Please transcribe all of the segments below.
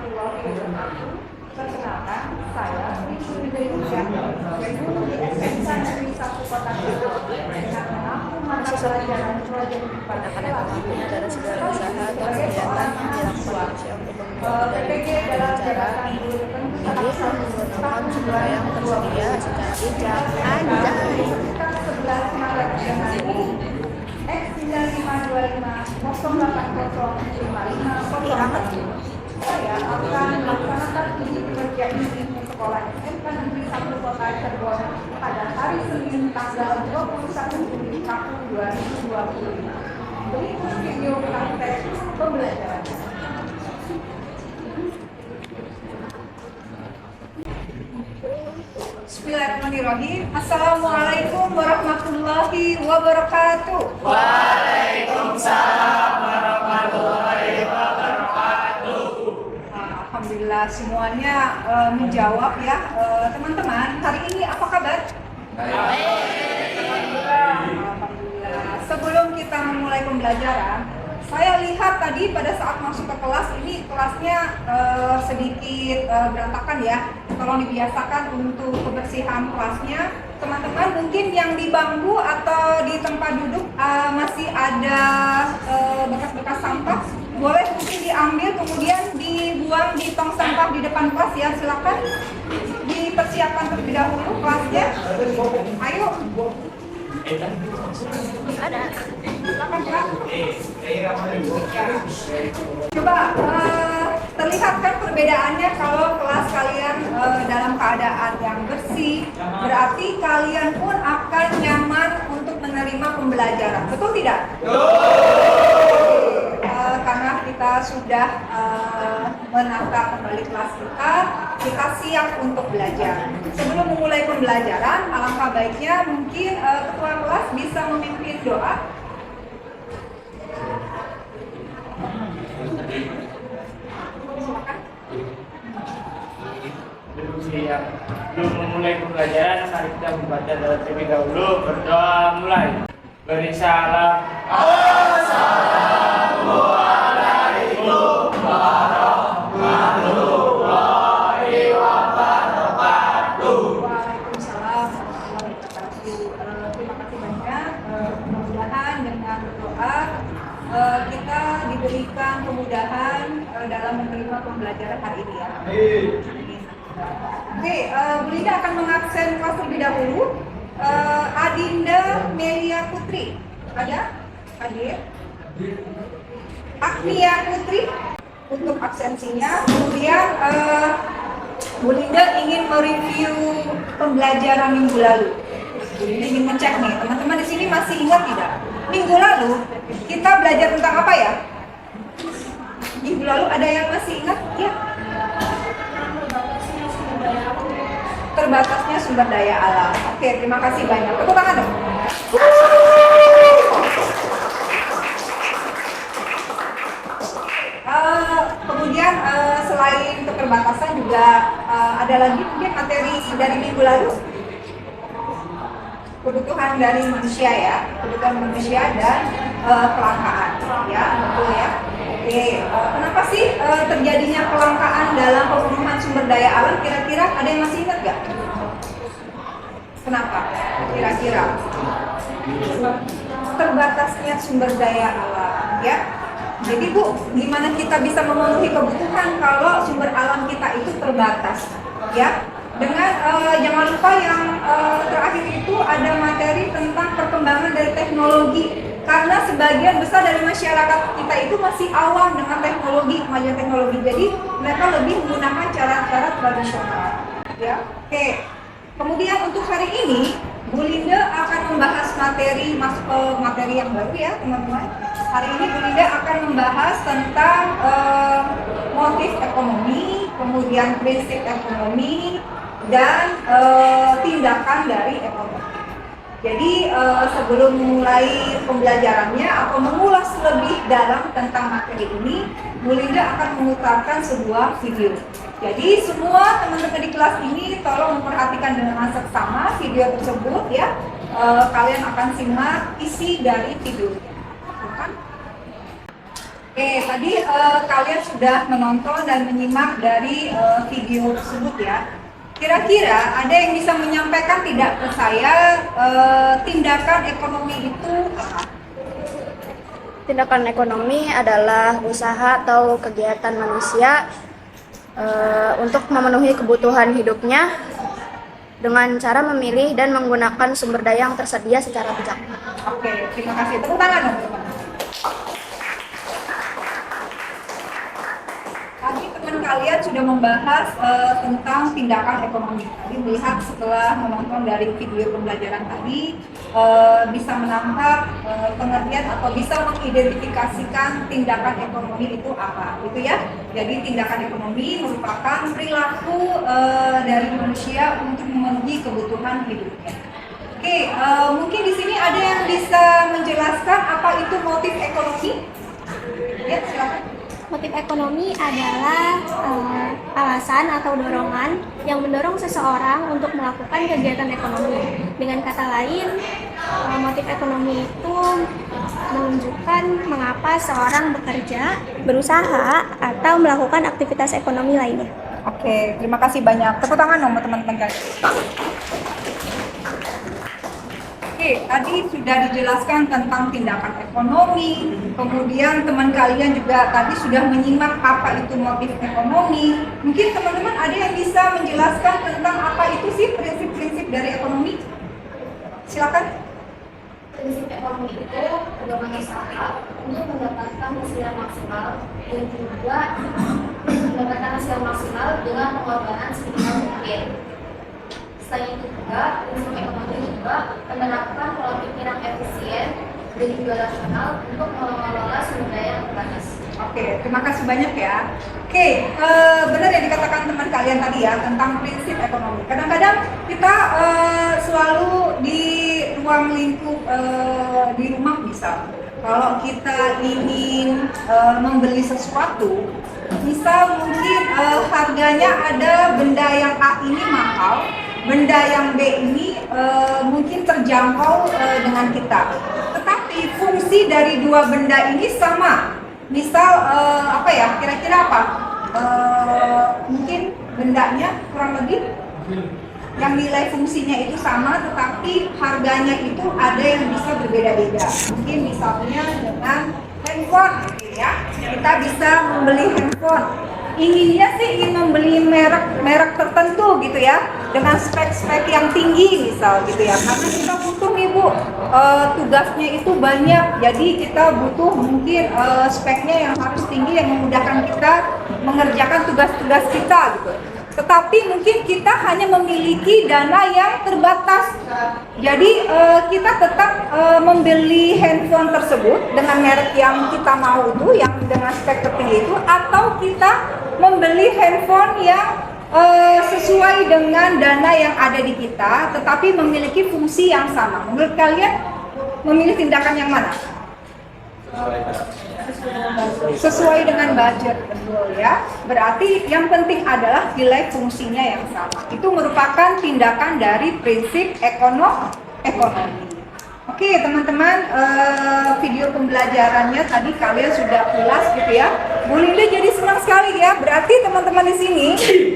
warahmatullahi wabarakatuh. Perkenalkan, saya Sri Indonesia, guru di SMK Negeri 1 Kota Cirebon, dengan mengaku mata pelajaran proyek pada dan segala usaha dan kegiatan yang dilakukan manusia untuk PPG dalam jabatan guru ini menggunakan sumber daya yang tersedia secara bijak. Anjay. 11 Maret dengan X9525 08055 saya akan melaksanakan uji kerja ini di sekolah SMK Negeri 1 Kota Cirebon pada hari Senin tanggal 21 Juli tahun 2025. Berikut video praktek pembelajaran. Bismillahirrahmanirrahim. Assalamualaikum warahmatullahi wabarakatuh. Waalaikumsalam warahmatullahi wabarakatuh. Alhamdulillah semuanya menjawab ya. Teman-teman, hari ini apa kabar? Alhamdulillah. Sebelum kita memulai pembelajaran, saya lihat tadi pada saat masuk ke kelas ini kelasnya sedikit berantakan ya. Tolong dibiasakan untuk kebersihan kelasnya. Teman-teman mungkin yang di bangku atau di tempat duduk masih ada bekas-bekas sampah, boleh mungkin diambil kemudian dibuang di tong sampah di depan kelas ya. Silakan dipersiapkan terlebih dahulu kelasnya. Ayo. Ada. Silakan Pak. Coba terlihat kan perbedaannya kalau kelas kalian dalam keadaan yang bersih, berarti kalian pun akan nyaman untuk menerima pembelajaran. Betul tidak? Karena kita sudah menata kembali kelas kita siap untuk belajar. Sebelum memulai pembelajaran, alangkah baiknya mungkin ketua kelas bisa memimpin doa. Siap. Belum memulai pembelajaran, mari kita membaca doa terlebih dahulu. Berdoa mulai. Beri salam. Assalamualaikum warahmatullahi wabarakatuh. Waalaikumsalam warahmatullahi wabarakatuh. Terima kasih banyak. Mudah-mudahan dengan berdoa kita diberikan kemudahan dalam menerima pembelajaran hari ini ya. Oke, Bu Linda akan mengabsen kelas terlebih dahulu. Adinda Melia Putri, ada? Hadir. Agnia Putri untuk absensinya. Kemudian Bu Linda ingin mereview pembelajaran minggu lalu. Bu Linda ingin ngecek nih, teman-teman di sini masih ingat tidak? Minggu lalu kita belajar tentang apa ya? Minggu lalu ada yang masih ingat? Ya. Terbatasnya sumber daya alam. Oke, terima kasih banyak. Tepuk tangan dong. Kemudian selain keterbatasan juga ada lagi mungkin materi dari minggu lalu. Kebutuhan dari manusia ya, kebutuhan manusia dan kelangkaan ya, betul ya. Oke, kenapa sih terjadinya kelangkaan dalam pemenuhan sumber daya alam? Kira-kira ada yang masih ingat nggak? Kenapa? Kira-kira terbatasnya sumber daya alam ya. Jadi Bu, gimana kita bisa memenuhi kebutuhan kalau sumber alam kita itu terbatas ya? Dengan jangan lupa yang terakhir itu ada materi tentang perkembangan dari teknologi. Karena sebagian besar dari masyarakat kita itu masih awam dengan teknologi, kemajuan teknologi. Jadi mereka lebih menggunakan cara-cara tradisional. Ya, oke. Kemudian untuk hari ini, Bu Linda akan membahas materi masuk ke materi yang baru ya, teman-teman. Hari ini Bu Linda akan membahas tentang motif ekonomi, kemudian prinsip ekonomi, dan tindakan dari ekonomi. Jadi sebelum memulai pembelajarannya atau mengulas lebih dalam tentang materi ini, Bu Linda akan memutarkan sebuah video. Jadi semua teman-teman di kelas ini tolong memperhatikan dengan seksama video tersebut ya. Kalian akan simak isi dari video. Oke, tadi kalian sudah menonton dan menyimak dari video tersebut ya. Kira-kira ada yang bisa menyampaikan tidak ke saya tindakan ekonomi itu apa? Tindakan ekonomi adalah usaha atau kegiatan manusia untuk memenuhi kebutuhan hidupnya dengan cara memilih dan menggunakan sumber daya yang tersedia secara bijak. Oke, terima kasih. Tepuk tangan dong, teman. Tadi teman kalian sudah membahas tentang tindakan ekonomi. Tadi melihat setelah menonton dari video pembelajaran tadi bisa menangkap pengertian atau bisa mengidentifikasikan tindakan ekonomi itu apa, gitu ya. Jadi tindakan ekonomi merupakan perilaku dari manusia untuk memenuhi kebutuhan hidupnya. Oke, mungkin di sini ada yang bisa menjelaskan apa itu motif ekonomi? Ya, silakan. Motif ekonomi adalah alasan atau dorongan yang mendorong seseorang untuk melakukan kegiatan ekonomi. Dengan kata lain, motif ekonomi itu menunjukkan mengapa seorang bekerja, berusaha, atau melakukan aktivitas ekonomi lainnya. Oke, terima kasih banyak. Tepuk tangan dong buat teman-teman kalian. Oke, tadi sudah dijelaskan tentang tindakan ekonomi, kemudian teman kalian juga tadi sudah menyimak apa itu motif ekonomi. Mungkin teman-teman ada yang bisa menjelaskan tentang apa itu sih prinsip-prinsip dari ekonomi? Silakan. Prinsip ekonomi itu pedoman usaha untuk mendapatkan hasil yang maksimal dan juga mendapatkan hasil maksimal dengan pengorbanan seminimal mungkin. Selain itu juga, prinsip ekonomi juga menerapkan pola pikir yang efisien dan juga rasional untuk mengelola sumber daya yang terbatas. Oke, terima kasih banyak ya. Oke, benar yang dikatakan teman kalian tadi ya tentang prinsip ekonomi. Kadang-kadang kita selalu di ruang lingkup di rumah misal, kalau kita ingin membeli sesuatu, misal mungkin harganya ada benda yang A ini mahal, benda yang B ini mungkin terjangkau dengan kita. Tetapi fungsi dari dua benda ini sama. Misal apa ya? Kira-kira apa? Mungkin bendanya kurang lebih yang nilai fungsinya itu sama, tetapi harganya itu ada yang bisa berbeda-beda. Mungkin misalnya dengan handphone, gitu ya. Kita bisa membeli handphone. Inginnya sih ingin membeli merek tertentu gitu ya, dengan spek-spek yang tinggi misal gitu ya, karena kita butuh nih Bu, tugasnya itu banyak, jadi kita butuh mungkin speknya yang harus tinggi yang memudahkan kita mengerjakan tugas-tugas kita gitu. Tetapi mungkin kita hanya memiliki dana yang terbatas, jadi kita tetap membeli handphone tersebut dengan merek yang kita mau itu, yang dengan spek tertinggi itu, atau kita membeli handphone yang sesuai dengan dana yang ada di kita, tetapi memiliki fungsi yang sama. Menurut kalian memilih tindakan yang mana? Sesuai dengan budget, betul ya. Berarti yang penting adalah nilai fungsinya yang sama. Itu merupakan tindakan dari prinsip ekonomi. Oke teman-teman, video pembelajarannya tadi kalian sudah ulas gitu ya. Bu Linda jadi senang sekali ya. Berarti teman-teman di sini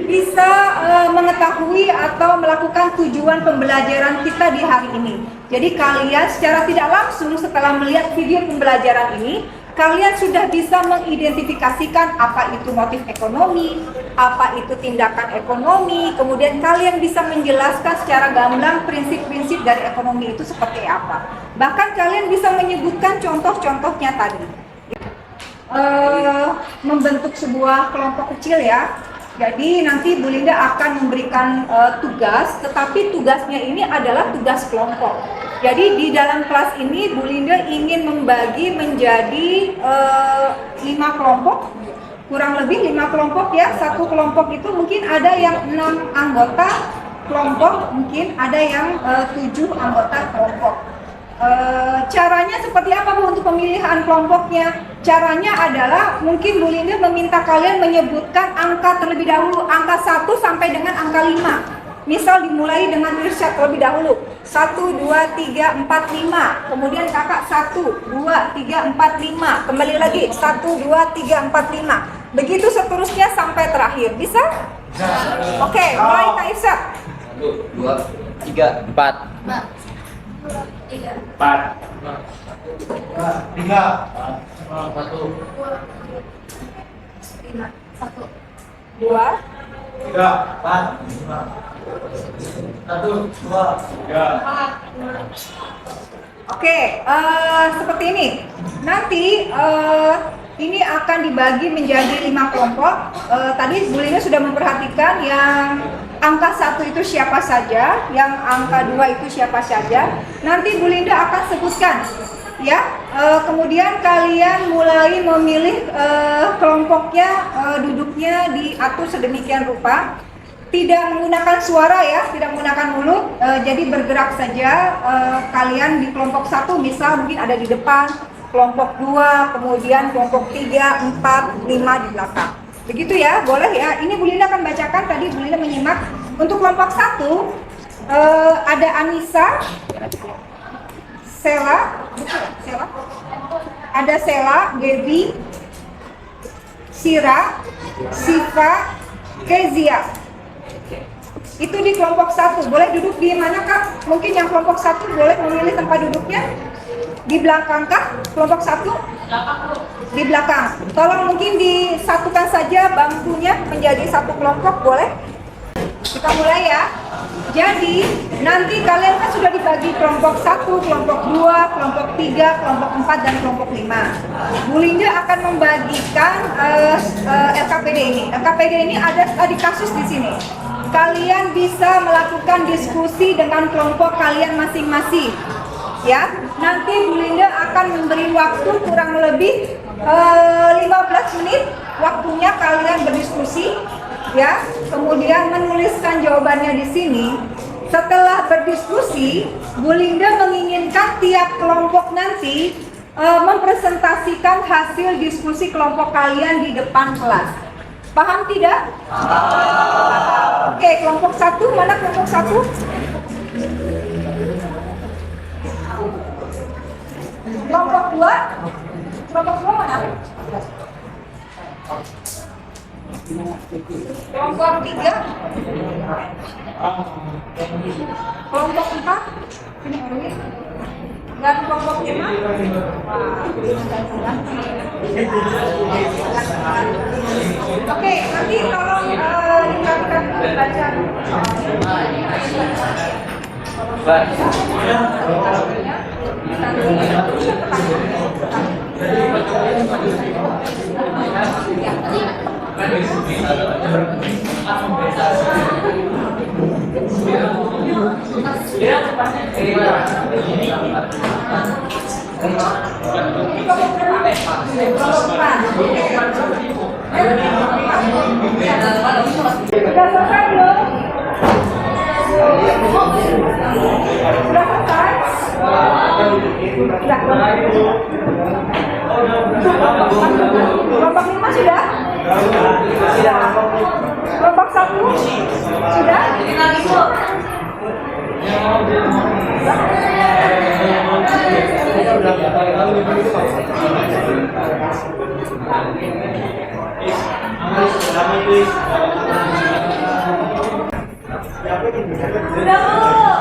bisa mengetahui atau melakukan tujuan pembelajaran kita di hari ini. Jadi kalian secara tidak langsung setelah melihat video pembelajaran ini, kalian sudah bisa mengidentifikasikan apa itu motif ekonomi, apa itu tindakan ekonomi, kemudian kalian bisa menjelaskan secara gamblang prinsip-prinsip dari ekonomi itu seperti apa. Bahkan kalian bisa menyebutkan contoh-contohnya tadi. Membentuk sebuah kelompok kecil ya. Jadi nanti Bu Linda akan memberikan tugas, tetapi tugasnya ini adalah tugas kelompok. Jadi di dalam kelas ini Bu Linda ingin membagi menjadi 5 kelompok, kurang lebih 5 kelompok ya. Satu kelompok itu mungkin ada yang 6 anggota kelompok, mungkin ada yang 7 anggota kelompok. Caranya seperti apa Bu untuk pemilihan kelompoknya? Caranya adalah mungkin Bu Linda meminta kalian menyebutkan angka terlebih dahulu, angka 1 sampai dengan angka 5. Misal dimulai dengan irsyad terlebih dahulu. 1, 2, 3, 4, 5. Kemudian kakak 1, 2, 3, 4, 5. Kembali lagi 1, 2, 3, 4, 5. Begitu seterusnya sampai terakhir. Bisa? Oke, mulai Kak Irsyad. 1, 2, 3, 4. 4. 2, 3. Oke, seperti ini. Nanti ini akan dibagi menjadi 5 kelompok. Tadi Bu Linda sudah memperhatikan yang angka 1 itu siapa saja, yang angka 2 itu siapa saja. Nanti Bu Linda akan sebutkan, ya. Kemudian kalian mulai memilih kelompoknya, duduknya diatur sedemikian rupa. Tidak menggunakan suara ya, tidak menggunakan mulut, jadi bergerak saja. Kalian di kelompok 1 misal mungkin ada di depan, kelompok 2, kemudian kelompok 3, 4, 5 di belakang. Begitu ya, boleh ya. Ini Bu Linda akan bacakan, tadi Bu Linda menyimak. Untuk kelompok 1 ada Anissa, Sela, ada Sela, Gaby, Sira, Siva, Kezia. Itu di kelompok 1. Boleh duduk di mana Kak? Mungkin yang kelompok 1 boleh memilih tempat duduknya di belakang Kak? Kelompok 1? Di belakang. Tolong mungkin disatukan saja bangkunya menjadi satu kelompok, boleh? Kita mulai ya. Jadi nanti kalian kan sudah dibagi kelompok 1, kelompok 2, kelompok 3, kelompok 4, dan kelompok 5. Bu Linda akan membagikan LKPD ini. LKPD ini ada studi kasus di sini. Kalian bisa melakukan diskusi dengan kelompok kalian masing-masing. Ya, nanti Bu Linda akan memberi waktu kurang lebih 15 menit waktunya kalian berdiskusi, ya. Kemudian menuliskan jawabannya di sini. Setelah berdiskusi, Bu Linda menginginkan tiap kelompok nanti mempresentasikan hasil diskusi kelompok kalian di depan kelas. Paham tidak? Oke, kelompok 1, mana kelompok 1? Kelompok 2? Kelompok 2 mana? Kelompok 3? Kelompok 4? Ini Erwin. Dan kelompok 5? Oke, nanti tolong dikatakan baca. Sudah selesai belum? Sudah selesai? Sudah. Kelompok 5 sudah? Sudah. Kelompok 1 sudah?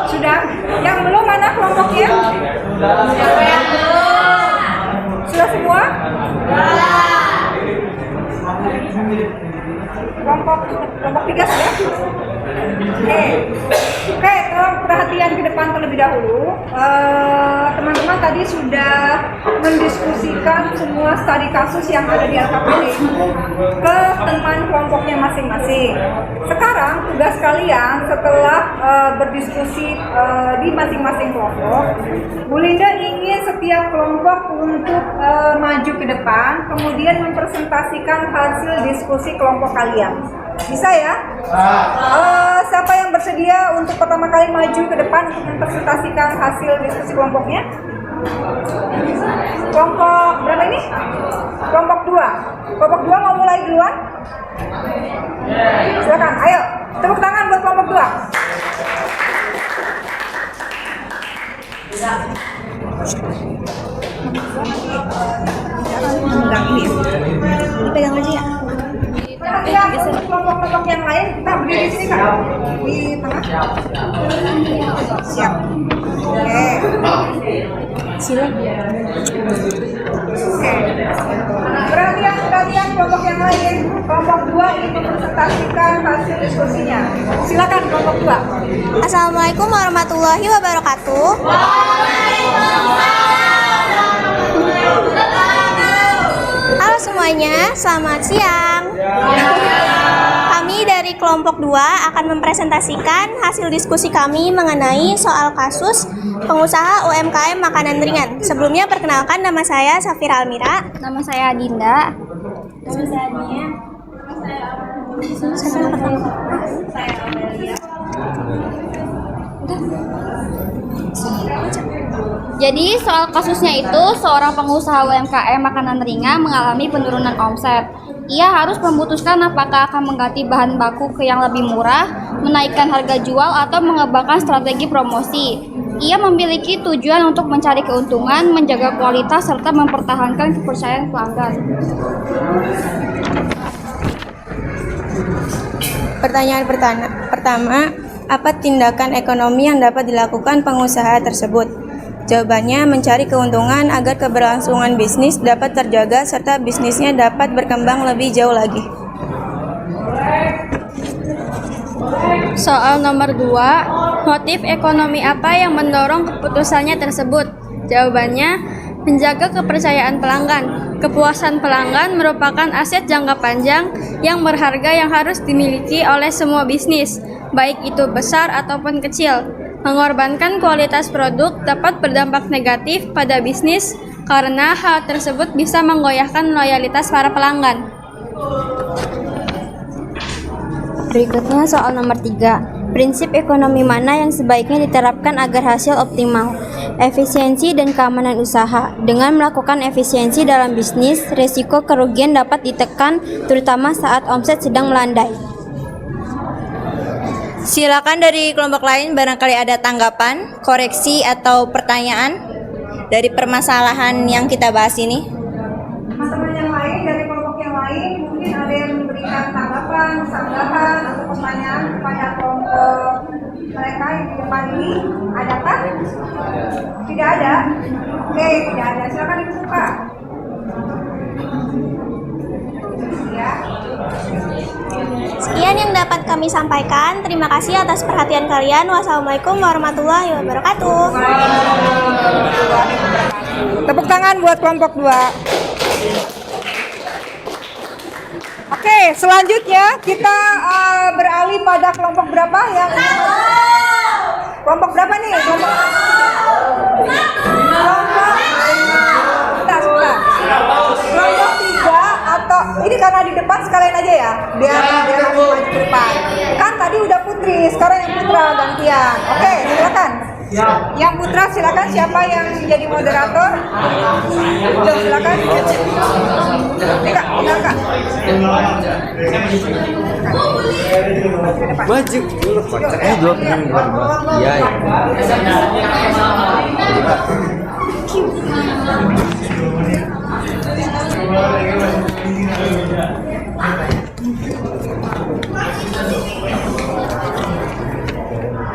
Sudah. Yang belum mana kelompoknya? Siapa yang belum? Sudah semua? Kelompok 3 sudah? Oke, tolong perhatian ke depan terlebih dahulu. Teman-teman tadi sudah mendiskusikan semua studi kasus yang ada di LKPD ke teman kelompoknya masing-masing. Sekarang tugas kalian setelah berdiskusi di masing-masing kelompok, Bu Linda ingin setiap kelompok untuk maju ke depan, kemudian mempresentasikan hasil diskusi kelompok kalian. Bisa ya? Siapa yang bersedia untuk pertama kali maju ke depan untuk mempresentasikan hasil diskusi kelompoknya? Kelompok berapa ini? Kelompok 2. Kelompok 2 mau mulai duluan? Silakan, ayo. Tepuk tangan buat kelompok 2. Dipegang aja ya. Perhatian untuk kelompok-kelompok yang lain, kita berdiri di sini Kak. Di tengah. Siap. Oke. Silakan. Oke. Perhatian kelompok yang lain. Kelompok 2 ingin mempresentasikan hasil diskusinya. Silakan kelompok 2. Assalamualaikum warahmatullahi wabarakatuh. Halo semuanya, selamat siang. Kami dari kelompok 2 akan mempresentasikan hasil diskusi kami mengenai soal kasus pengusaha UMKM makanan ringan. Sebelumnya perkenalkan, nama saya Safira Almira. Nama saya Dinda. Nama saya Nia. Jadi soal kasusnya itu, seorang pengusaha UMKM makanan ringan mengalami penurunan omset. Ia harus memutuskan apakah akan mengganti bahan baku ke yang lebih murah, menaikkan harga jual, atau mengembangkan strategi promosi. Ia memiliki tujuan untuk mencari keuntungan, menjaga kualitas, serta mempertahankan kepercayaan pelanggan. Pertanyaan pertama, apa tindakan ekonomi yang dapat dilakukan pengusaha tersebut? Jawabannya, mencari keuntungan agar keberlangsungan bisnis dapat terjaga serta bisnisnya dapat berkembang lebih jauh lagi. Soal nomor 2, motif ekonomi apa yang mendorong keputusannya tersebut? Jawabannya, menjaga kepercayaan pelanggan. Kepuasan pelanggan merupakan aset jangka panjang yang berharga yang harus dimiliki oleh semua bisnis, baik itu besar ataupun kecil. Mengorbankan kualitas produk dapat berdampak negatif pada bisnis karena hal tersebut bisa menggoyahkan loyalitas para pelanggan. Berikutnya soal nomor 3. Prinsip ekonomi mana yang sebaiknya diterapkan agar hasil optimal? Efisiensi dan keamanan usaha. Dengan melakukan efisiensi dalam bisnis, risiko kerugian dapat ditekan terutama saat omset sedang melandai. Silakan dari kelompok lain barangkali ada tanggapan, koreksi, atau pertanyaan dari permasalahan yang kita bahas ini. Teman-teman yang lain dari kelompok yang lain mungkin ada yang memberikan tanggapan, sanggahan, atau pertanyaan kepada kelompok mereka yang di depan ini. Adakah? Tidak ada? Oke, tidak ada. Silakan dibuka. Ya. Sekian yang dapat kami sampaikan. Terima kasih atas perhatian kalian. Wassalamualaikum warahmatullahi wabarakatuh. Tepuk tangan buat kelompok 2. Oke, selanjutnya kita beralih pada kelompok berapa yang kelompok berapa nih? Kelompok kelompok 3 atau ini karena di depan sekalian aja ya, biar langsung maju ke depan. Kan tadi udah Putri, sekarang yang Putra gantian. Oke, silakan. Yang Putra silakan, siapa yang menjadi moderator? Silakan. Kak, benar Kak. Maju dulu Pak. Dua pengen. Iya.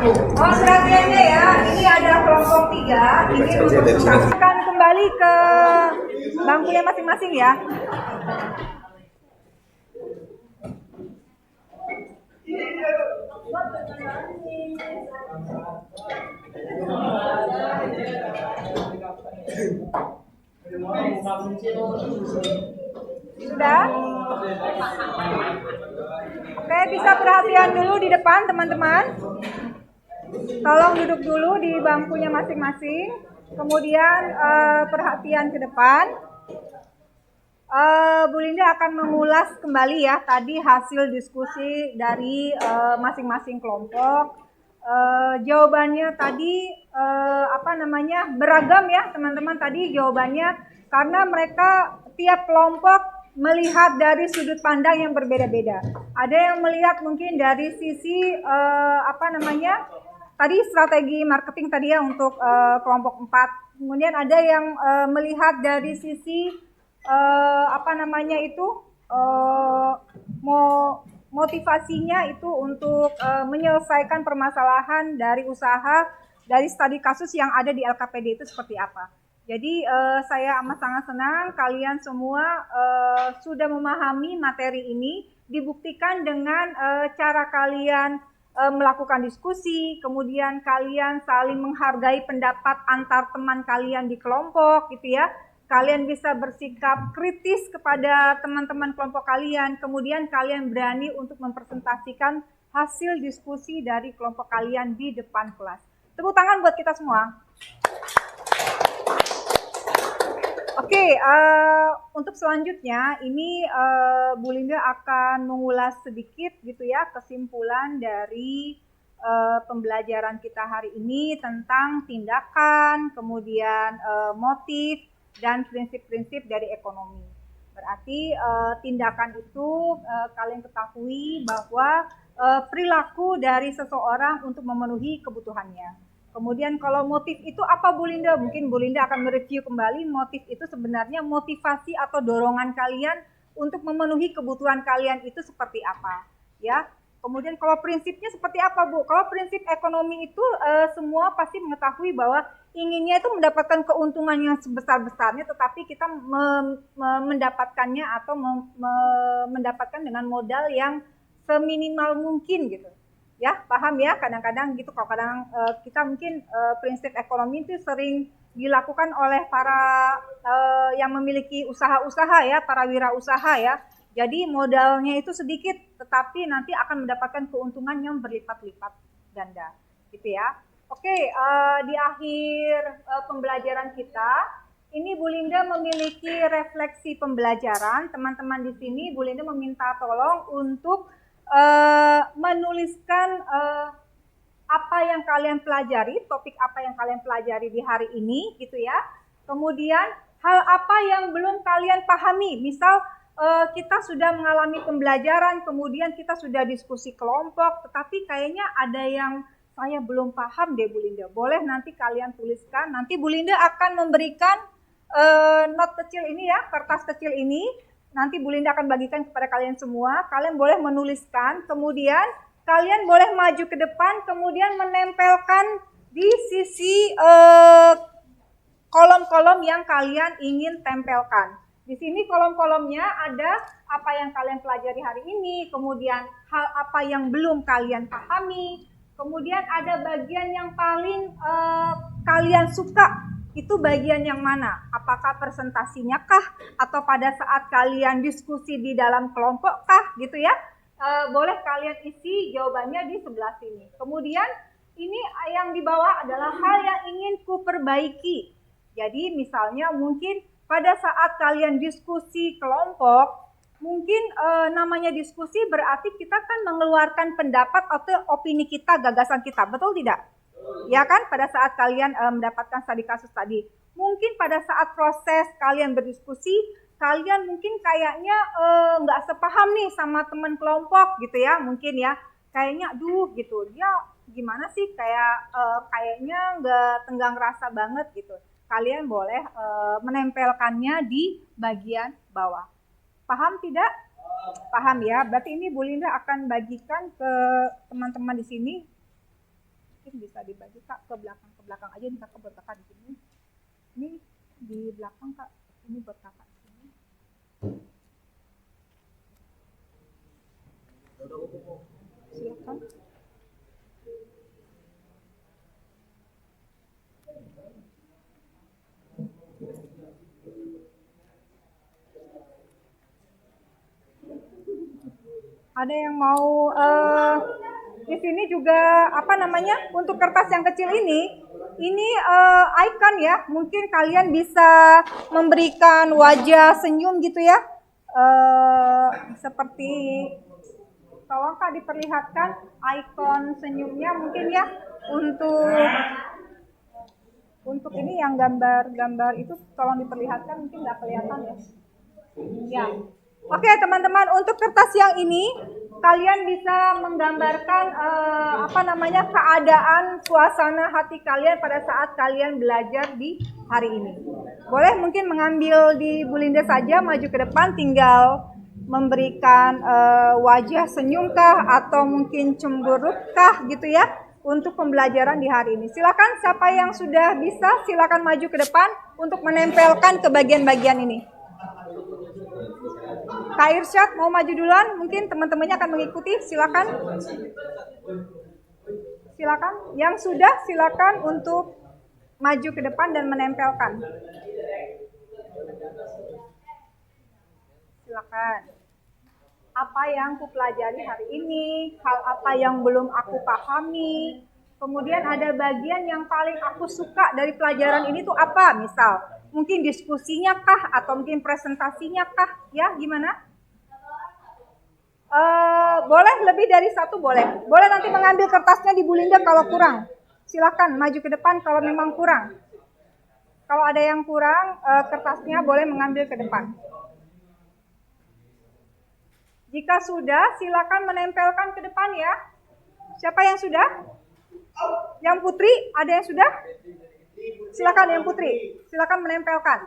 Oh, perhatiannya ya, ini ada kelompok 3. Ini akan kembali ke bangkunya masing-masing ya. Sudah? Oke, bisa perhatian dulu di depan teman-teman. Tolong duduk dulu di bangkunya masing-masing. Kemudian perhatian ke depan. Bu Linda akan mengulas kembali ya tadi hasil diskusi dari masing-masing kelompok. Jawabannya tadi beragam ya teman-teman, tadi jawabannya karena mereka tiap kelompok melihat dari sudut pandang yang berbeda-beda. Ada yang melihat mungkin dari sisi tadi strategi marketing tadi ya untuk kelompok 4. Kemudian ada yang melihat dari sisi motivasinya itu untuk menyelesaikan permasalahan dari usaha dari studi kasus yang ada di LKPD itu seperti apa. Jadi saya amat sangat senang kalian semua sudah memahami materi ini, dibuktikan dengan cara kalian melakukan diskusi, kemudian kalian saling menghargai pendapat antar teman kalian di kelompok gitu ya. Kalian bisa bersikap kritis kepada teman-teman kelompok kalian, kemudian kalian berani untuk mempresentasikan hasil diskusi dari kelompok kalian di depan kelas. Tepuk tangan buat kita semua. Oke, untuk selanjutnya ini Bu Linda akan mengulas sedikit gitu ya kesimpulan dari pembelajaran kita hari ini tentang tindakan, kemudian motif dan prinsip-prinsip dari ekonomi. Berarti tindakan itu kalian ketahui bahwa perilaku dari seseorang untuk memenuhi kebutuhannya. Kemudian kalau motif itu apa Bu Linda? Mungkin Bu Linda akan mereview kembali motif itu sebenarnya motivasi atau dorongan kalian untuk memenuhi kebutuhan kalian itu seperti apa, ya. Kemudian kalau prinsipnya seperti apa Bu? Kalau prinsip ekonomi itu semua pasti mengetahui bahwa inginnya itu mendapatkan keuntungan yang sebesar-besarnya, tetapi kita mendapatkannya atau mendapatkan dengan modal yang seminimal mungkin gitu. Ya, paham ya, kadang-kadang gitu, kalau kadang kita mungkin prinsip ekonomi itu sering dilakukan oleh para yang memiliki usaha-usaha ya, para wirausaha ya. Jadi modalnya itu sedikit, tetapi nanti akan mendapatkan keuntungan yang berlipat-lipat ganda, gitu ya. Oke, di akhir pembelajaran kita, ini Bu Linda memiliki refleksi pembelajaran. Teman-teman di sini, Bu Linda meminta tolong untuk menuliskan apa yang kalian pelajari, topik apa yang kalian pelajari di hari ini gitu ya. Kemudian hal apa yang belum kalian pahami, misal kita sudah mengalami pembelajaran, kemudian kita sudah diskusi kelompok, tetapi kayaknya ada yang saya belum paham deh Bu Linda. Boleh nanti kalian tuliskan, nanti Bu Linda akan memberikan note kecil ini ya, kertas kecil ini. Nanti Bu Linda akan bagikan kepada kalian semua. Kalian boleh menuliskan, kemudian kalian boleh maju ke depan, kemudian menempelkan di sisi kolom-kolom yang kalian ingin tempelkan. Di sini kolom-kolomnya ada apa yang kalian pelajari hari ini, kemudian hal apa yang belum kalian pahami, kemudian ada bagian yang paling kalian suka. Itu bagian yang mana? Apakah presentasinya kah? Atau pada saat kalian diskusi di dalam kelompok kah? Gitu ya. Boleh kalian isi jawabannya di sebelah sini. Kemudian ini yang di bawah adalah hal yang ingin ku perbaiki. Jadi misalnya mungkin pada saat kalian diskusi kelompok, mungkin namanya diskusi berarti kita kan mengeluarkan pendapat atau opini kita, gagasan kita. Betul tidak? Ya kan, pada saat kalian mendapatkan studi kasus tadi. Mungkin pada saat proses kalian berdiskusi, kalian mungkin kayaknya nggak sepaham nih sama teman kelompok gitu ya, mungkin ya. Kayaknya gitu, dia gimana sih, kayaknya nggak tenggang rasa banget gitu. Kalian boleh menempelkannya di bagian bawah. Paham tidak? Paham ya, berarti ini Bu Linda akan bagikan ke teman-teman di sini. Mungkin bisa dibagi Kak ke belakang aja nih Kak, buat Kakak di sini. Ini di belakang Kak, ini buat Kakak di sini. Silakan. Ada yang mau di sini juga untuk kertas yang kecil ini icon ya, mungkin kalian bisa memberikan wajah senyum gitu ya, seperti tolong Kak diperlihatkan icon senyumnya mungkin ya, untuk ini yang gambar-gambar itu tolong diperlihatkan, mungkin nggak kelihatan ya. Oke teman-teman, untuk kertas yang ini kalian bisa menggambarkan keadaan suasana hati kalian pada saat kalian belajar di hari ini. Boleh mungkin mengambil di Bu Linda saja, maju ke depan, tinggal memberikan wajah senyumkah atau mungkin cemberutkah gitu ya untuk pembelajaran di hari ini. Silakan siapa yang sudah bisa silakan maju ke depan untuk menempelkan ke bagian-bagian ini. Kak Irsyad mau maju duluan, mungkin teman-temannya akan mengikuti, silakan. Silakan, yang sudah silakan untuk maju ke depan dan menempelkan. Silakan. Apa yang kupelajari hari ini, hal apa yang belum aku pahami, kemudian ada bagian yang paling aku suka dari pelajaran ini tuh apa, misal. Mungkin diskusinya kah, atau mungkin presentasinya kah, ya gimana? Boleh lebih dari satu, boleh. Boleh nanti mengambil kertasnya di Bu Linda kalau kurang. Silakan maju ke depan kalau memang kurang. Kalau ada yang kurang, kertasnya boleh mengambil ke depan. Jika sudah, silakan menempelkan ke depan ya. Siapa yang sudah? Yang Putri, ada yang sudah? Silakan yang Putri, silakan menempelkan.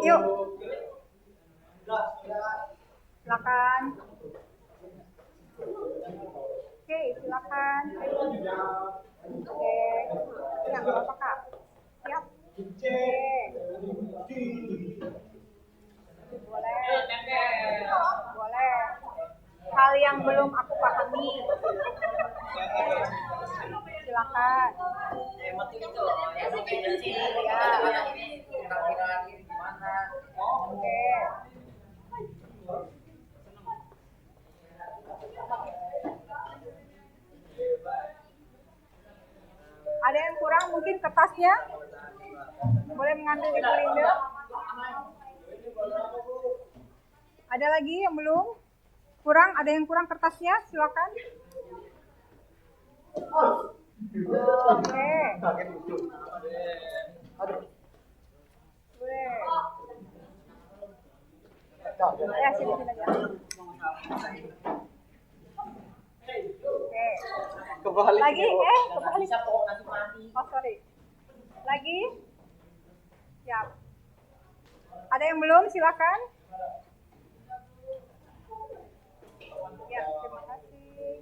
Yuk. Silakan. Oke, silakan. Oke. Ya, apa Kak? Siap. Oke. Boleh. Boleh. Hal yang belum aku pahami. Silakan. Oke. Ada yang kurang mungkin kertasnya? Boleh mengambil di Bu Linda. Ada lagi yang belum? Kurang? Ada yang kurang kertasnya? Silakan. Oke. Boleh. Ya, sini aja. Oke. Lagi? Kembali. Oh, sorry. Lagi? Siap. Ada yang belum? Silakan. Ya, terima kasih.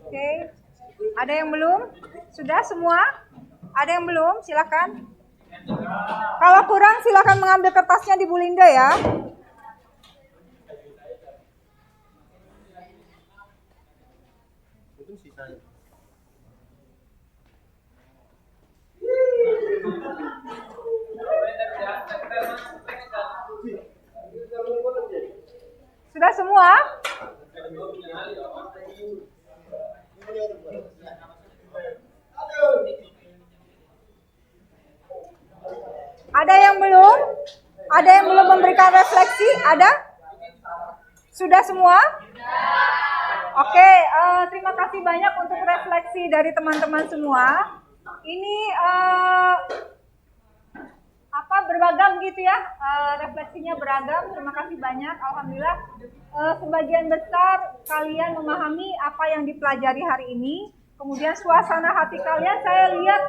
Oke. Ada yang belum? Sudah semua? Ada yang belum? Silakan. Kalau kurang silakan mengambil kertasnya di Bu Linda ya. Sudah semua? Ada yang belum? Ada yang belum memberikan refleksi? Ada? Sudah semua? Oke, terima kasih banyak untuk refleksi dari teman-teman semua. Ini beragam gitu ya, refleksinya beragam. Terima kasih banyak, alhamdulillah. Sebagian besar kalian memahami apa yang dipelajari hari ini. Kemudian suasana hati kalian, saya lihat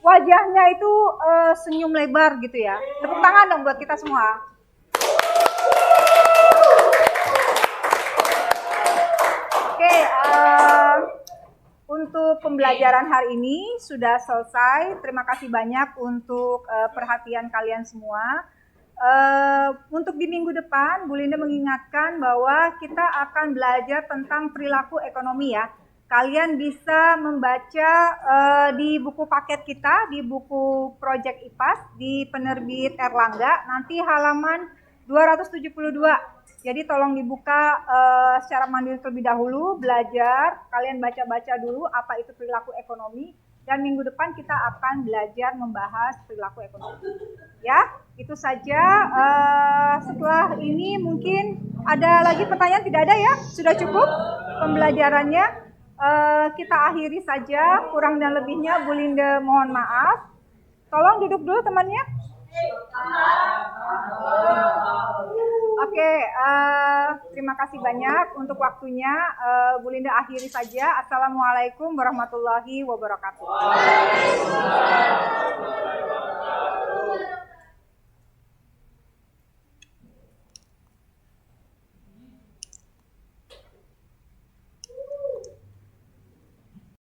wajahnya itu senyum lebar gitu ya. Tepuk tangan dong buat kita semua. Oke, untuk pembelajaran hari ini sudah selesai. Terima kasih banyak untuk perhatian kalian semua. Untuk di minggu depan, Bu Linda mengingatkan bahwa kita akan belajar tentang perilaku ekonomi ya. Kalian bisa membaca di buku paket kita, di buku Project IPAS, di penerbit Erlangga, nanti halaman 272. Jadi tolong dibuka secara mandiri terlebih dahulu, belajar, kalian baca-baca dulu apa itu perilaku ekonomi, dan minggu depan kita akan belajar membahas perilaku ekonomi. Ya, itu saja. Setelah ini mungkin ada lagi pertanyaan, tidak ada ya? Sudah cukup pembelajarannya. Kita akhiri saja, kurang dan lebihnya Bu Linda mohon maaf. Tolong duduk dulu temannya. Oke, terima kasih banyak untuk waktunya. Bu Linda akhiri saja. Assalamualaikum warahmatullahi wabarakatuh.